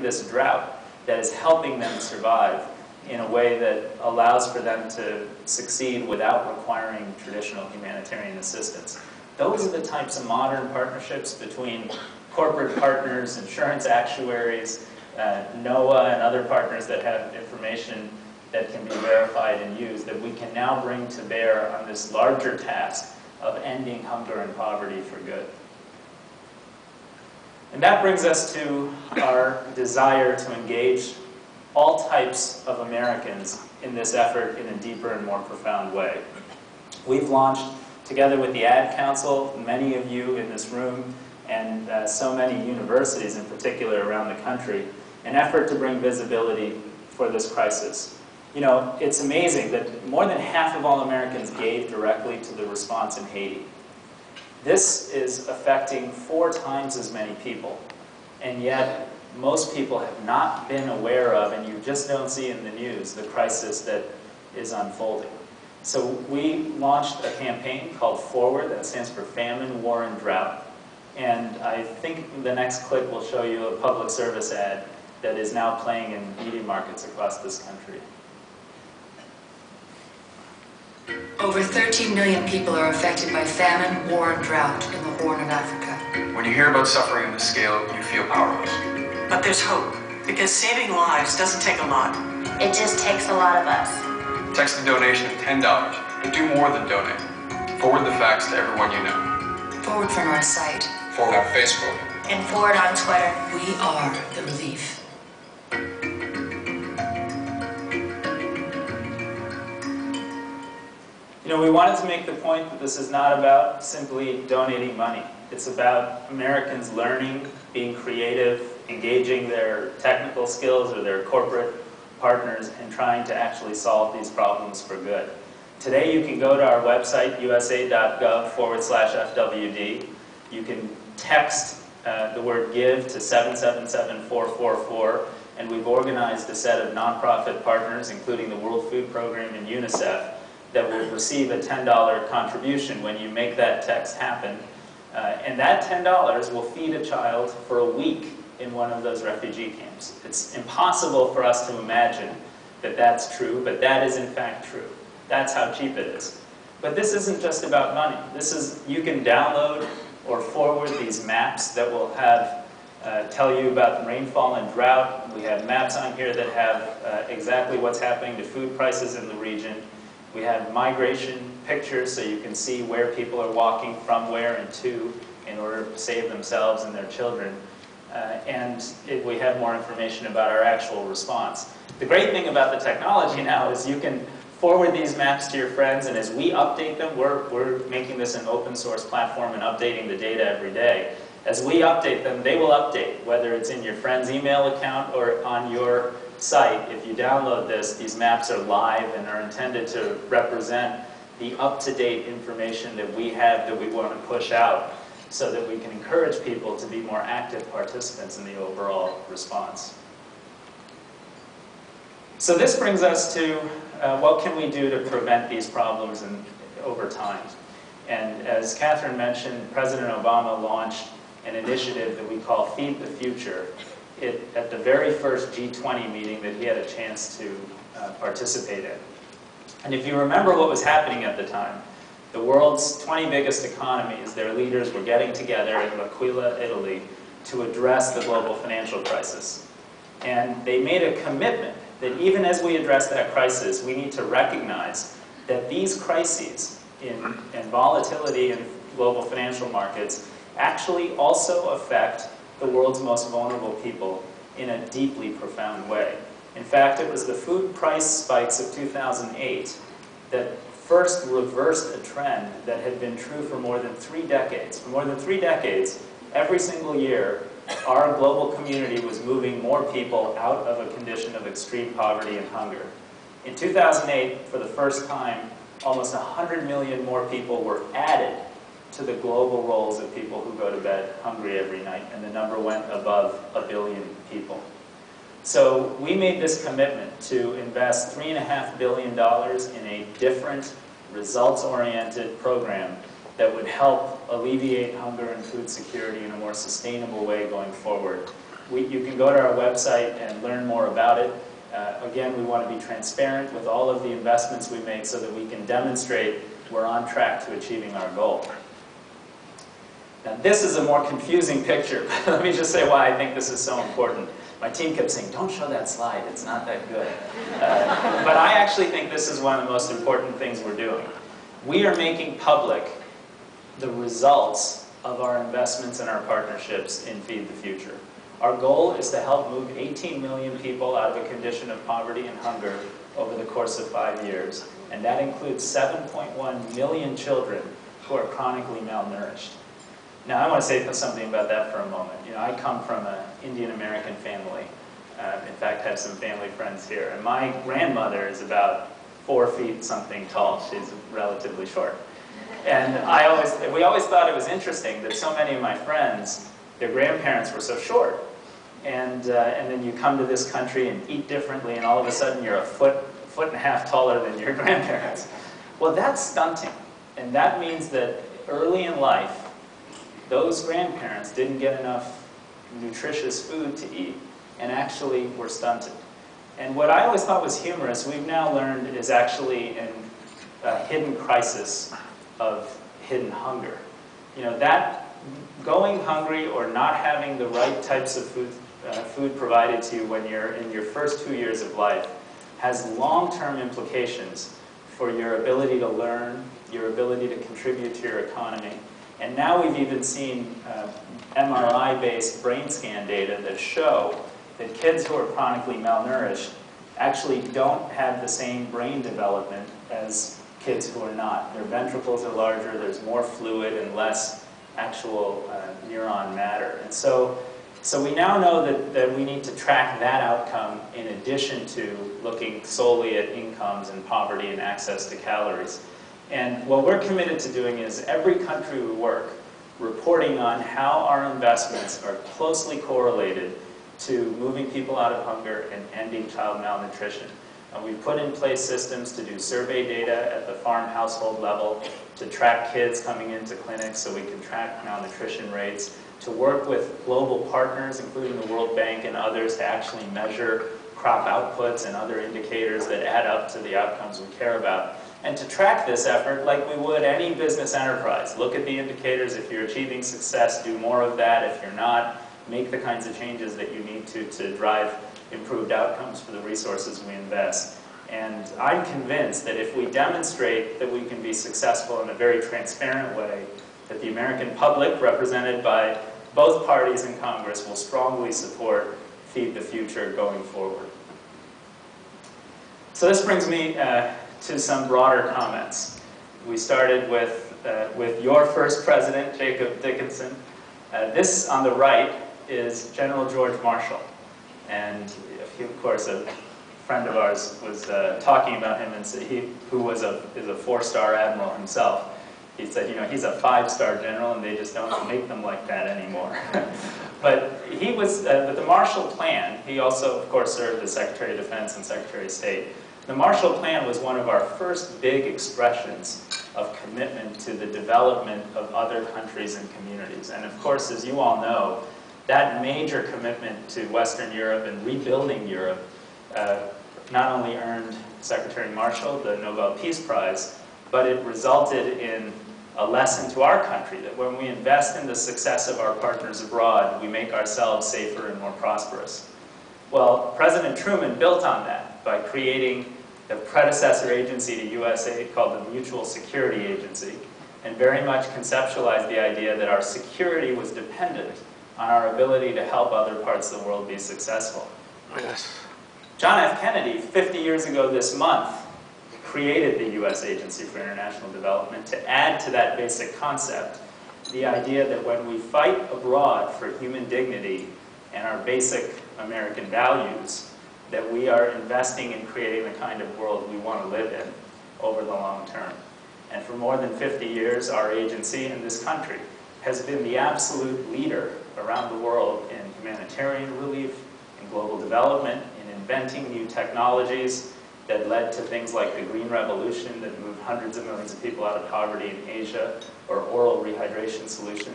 this drought that is helping them survive in a way that allows for them to succeed without requiring traditional humanitarian assistance. Those are the types of modern partnerships between corporate partners, insurance actuaries, NOAA and other partners that have information that can be verified and used that we can now bring to bear on this larger task of ending hunger and poverty for good. And that brings us to our desire to engage all types of Americans in this effort in a deeper and more profound way. We've launched, together with the Ad Council, many of you in this room, and so many universities in particular around the country, an effort to bring visibility for this crisis. You know, it's amazing that more than half of all Americans gave directly to the response in Haiti. This is affecting 4 times as many people, and yet most people have not been aware of, and you just don't see in the news, the crisis that is unfolding. So we launched a campaign called Forward, that stands for Famine, War, and Drought. And I think the next clip will show you a public service ad that is now playing in media markets across this country. Over 13 million people are affected by famine, war, and drought in the Horn of Africa. When you hear about suffering on this scale, you feel powerless. But there's hope, because saving lives doesn't take a lot. It just takes a lot of us. Text a donation of $10, but do more than donate. Forward the facts to everyone you know. Forward from our site. Forward on Facebook. And forward on Twitter. We are the relief. You know, we wanted to make the point that this is not about simply donating money. It's about Americans learning, being creative, engaging their technical skills or their corporate partners and trying to actually solve these problems for good. Today you can go to our website, usa.gov/FWD. You can text the word GIVE to 777-444, and we've organized a set of nonprofit partners, including the World Food Program and UNICEF, that will receive a $10 contribution when you make that text happen. And that $10 will feed a child for a week in one of those refugee camps. It's impossible for us to imagine that that's true, but that is in fact true. That's how cheap it is. But this isn't just about money. This is, you can download or forward these maps that will have tell you about the rainfall and drought. We have maps on here that have exactly what's happening to food prices in the region. We have migration pictures so you can see where people are walking from where and to in order to save themselves and their children. We have more information about our actual response. The great thing about the technology now is you can forward these maps to your friends, and as we update them, we're making this an open source platform and updating the data every day. As we update them, they will update, whether it's in your friend's email account or on your site. If you download this, these maps are live and are intended to represent the up-to-date information that we have that we want to push out so that we can encourage people to be more active participants in the overall response. So this brings us to what can we do to prevent these problems over time. And as Catherine mentioned, President Obama launched an initiative that we call Feed the Future at the very first G20 meeting that he had a chance to participate in. And if you remember what was happening at the time, the world's 20 biggest economies, their leaders were getting together in L'Aquila, Italy, to address the global financial crisis. And they made a commitment that even as we address that crisis, we need to recognize that these crises and volatility in global financial markets actually also affect the world's most vulnerable people in a deeply profound way. In fact, it was the food price spikes of 2008 that first reversed a trend that had been true for more than 3 decades. For more than 3 decades, every single year, our global community was moving more people out of a condition of extreme poverty and hunger. In 2008, for the first time, almost 100 million more people were added to the global rolls of people who go to bed hungry every night, and the number went above 1 billion people. So we made this commitment to invest $3.5 billion in a different, results-oriented program that would help alleviate hunger and food security in a more sustainable way going forward. You can go to our website and learn more about it. Again, we want to be transparent with all of the investments we make so that we can demonstrate we're on track to achieving our goal. Now, this is a more confusing picture. Let me just say why I think this is so important. My team kept saying, don't show that slide, it's not that good. But I actually think this is one of the most important things we're doing. We are making public the results of our investments and our partnerships in Feed the Future. Our goal is to help move 18 million people out of a condition of poverty and hunger over the course of 5 years. And that includes 7.1 million children who are chronically malnourished. Now, I want to say something about that for a moment. You know, I come from an Indian American family. In fact, have some family friends here. And my grandmother is about 4 feet something tall. She's relatively short. And we always thought it was interesting that so many of my friends, their grandparents were so short. And then you come to this country and eat differently, and all of a sudden you're a foot and a half taller than your grandparents. Well, that's stunting. And that means that early in life, those grandparents didn't get enough nutritious food to eat and actually were stunted. And what I always thought was humorous, we've now learned is actually a hidden crisis of hidden hunger. You know, that going hungry or not having the right types of food provided to you when you're in your first 2 years of life has long-term implications for your ability to learn, your ability to contribute to your economy. And now we've even seen MRI-based brain scan data that show that kids who are chronically malnourished actually don't have the same brain development as kids who are not. Their ventricles are larger, there's more fluid and less actual neuron matter. And so we now know that we need to track that outcome in addition to looking solely at incomes and poverty and access to calories. And what we're committed to doing is every country we work, reporting on how our investments are closely correlated to moving people out of hunger and ending child malnutrition. And we've put in place systems to do survey data at the farm household level, to track kids coming into clinics so we can track malnutrition rates, to work with global partners, including the World Bank and others, to actually measure crop outputs and other indicators that add up to the outcomes we care about. And to track this effort like we would any business enterprise. Look at the indicators. If you're achieving success, do more of that. If you're not, make the kinds of changes that you need to drive improved outcomes for the resources we invest. And I'm convinced that if we demonstrate that we can be successful in a very transparent way, that the American public, represented by both parties in Congress, will strongly support Feed the Future going forward. So this brings me to some broader comments. We started with your first president, Jacob Dickinson. This on the right is General George Marshall. And he, of course, a friend of ours was talking about him, and who is a 4-star admiral himself. He said, you know, he's a 5-star general, and they just don't make them like that anymore. But he was, with the Marshall Plan, he also, of course, served as Secretary of Defense and Secretary of State. The Marshall Plan was one of our first big expressions of commitment to the development of other countries and communities. And of course, as you all know, that major commitment to Western Europe and rebuilding Europe not only earned Secretary Marshall the Nobel Peace Prize, but it resulted in a lesson to our country that when we invest in the success of our partners abroad, we make ourselves safer and more prosperous. Well, President Truman built on that by creating the predecessor agency to USAID called the Mutual Security Agency, and very much conceptualized the idea that our security was dependent on our ability to help other parts of the world be successful. Yes. John F. Kennedy, 50 years ago this month, created the U.S. Agency for International Development to add to that basic concept the idea that when we fight abroad for human dignity and our basic American values, that we are investing in creating the kind of world we want to live in over the long term. And for more than 50 years, our agency in this country has been the absolute leader around the world in humanitarian relief, in global development, in inventing new technologies that led to things like the Green Revolution that moved hundreds of millions of people out of poverty in Asia, or oral rehydration solutions